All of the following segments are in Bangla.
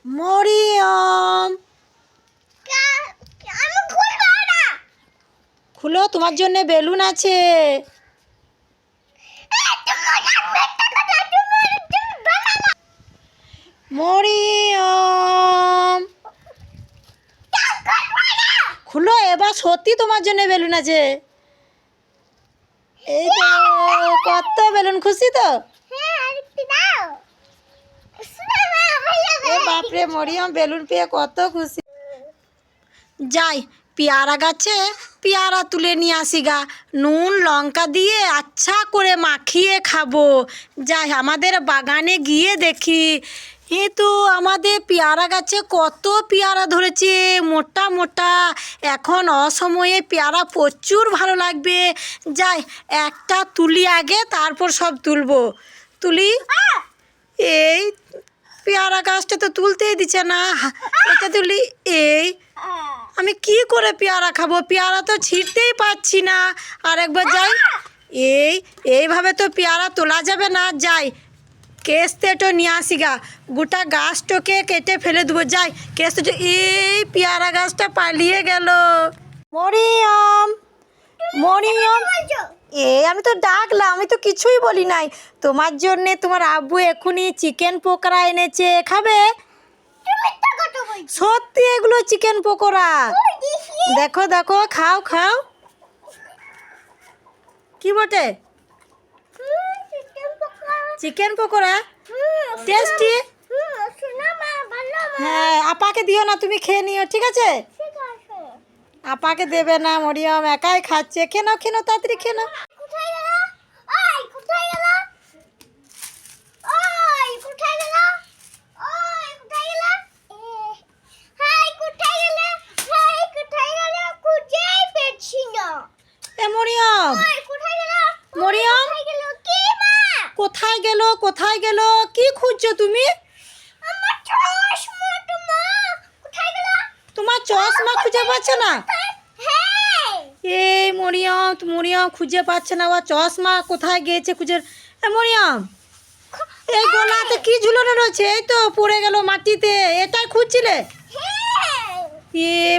মরিয়ম, খুলো, তোমার জন্য বেলুন আছে। মরিয়ম, খুলো, এবার সত্যি তোমার জন্য বেলুন আছে। এই তো, কত বেলুন, খুশি তো? বাপরে, মরিয়ম বেলুন পেয়ে কত খুশি। যাই, পেয়ারা গাছে পেয়ারা তুলে নিয়ে আসি গা, নুন লঙ্কা দিয়ে আচ্ছা করে মাখিয়ে খাবো। যাই, আমাদের বাগানে গিয়ে দেখি। তো আমাদের পেয়ারা গাছে কত পেয়ারা ধরেছে, মোটা মোটা। এখন অসময়ে পেয়ারা প্রচুর ভালো লাগবে। যাই, একটা তুলি আগে, তারপর সব তুলবো। তুলি, এই পেয়ারা গাছটা তো তুলতেই দিচ্ছে না। এটা তুলি, এই আমি কি করে পেয়ারা খাবো? পেয়ারা তো ছিঁড়তেই পারছি না। আর একবার যাই, এইভাবে তো পেয়ারা তোলা যাবে না। যাই, কেসতেটো নিয়ে আসি গা, গোটা গাছটাকে কেটে ফেলে দেবো। যাই, কেসতে, এই পেয়ারা গাছটা পালিয়ে গেল। মরিয়ম, মরিয়ম, আমি তো ডাকলাম, আমি তো কিছুই বলি নাই। তোমার জন্যে তোমার আব্বু এক্ষুনি চিকেন পকোড়া এনেছে, খাবে? সত্যি, এগুলো চিকেন পকোড়া। দেখো দেখো, খাও খাও। কি বটে? Chicken pakora tasty. হ্যাঁ, আপাকে দিও না, তুমি খেয়ে নিও, ঠিক আছে? আপাকে দেবে না, মরিয়ম একাই খাচ্ছে। খেয়ে নাও, খেয়ে নাও, তাড়াতাড়ি খেয়ে নাও। মরিয়ম, মরিয়ম, কোথায় গেল, কোথায় গেল? কি খুঁজছো তুমি? তোমার চশমা খুঁজে পাচ্ছ না? এই মরিয়ম, মরিয়ম খুঁজে পাচ্ছে না, ও চশমা কোথায় গিয়েছে খুঁজে। মরিয়ম, এই গলাতে কি ঝুলানো রয়েছে? এই তো পড়ে গেল মাটিতে, এটাই খুঁজছিলে?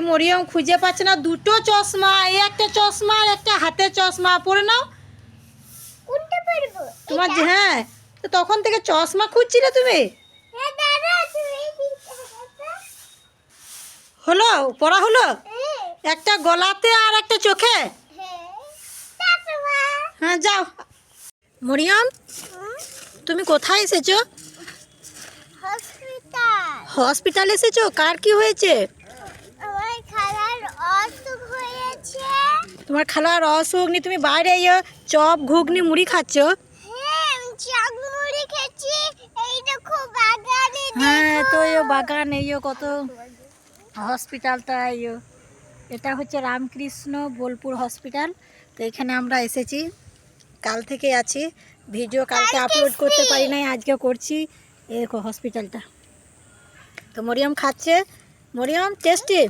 মরিয়ম খুঁজে পাচ্ছে না, দুটো চশমা, এই একটা চশমা আর একটা হাতের চশমা। পরে নাও। তোমার, হ্যাঁ, তো তখন থেকে চশমা খুঁজছিলে তুমি? হলো, পড়া হলো? একটা গলাতে আর একটা চোখে। হ্যাঁ, যাও। মরিয়ম, তুমি কোথায় এসেছো? হসপিটাল এসেছো? কার কি হয়েছে? তোমার খালার অসুখ নিয়ে তুমি বাইরে চপ ঘুগনি মুড়ি খাচ্ছ? হ্যাঁ, তো বাগান কত হসপিটালটা এটা হচ্ছে রামকৃষ্ণ বোলপুর হসপিটাল। তো এখানে আমরা এসেছি, কাল থেকে আছি। ভিডিও কালকে আপলোড করতে পারি নাই, আজকে করছি। দেখো হসপিটালটা। তো মরিয়ম খাচ্ছে। মরিয়ম, টেস্টি।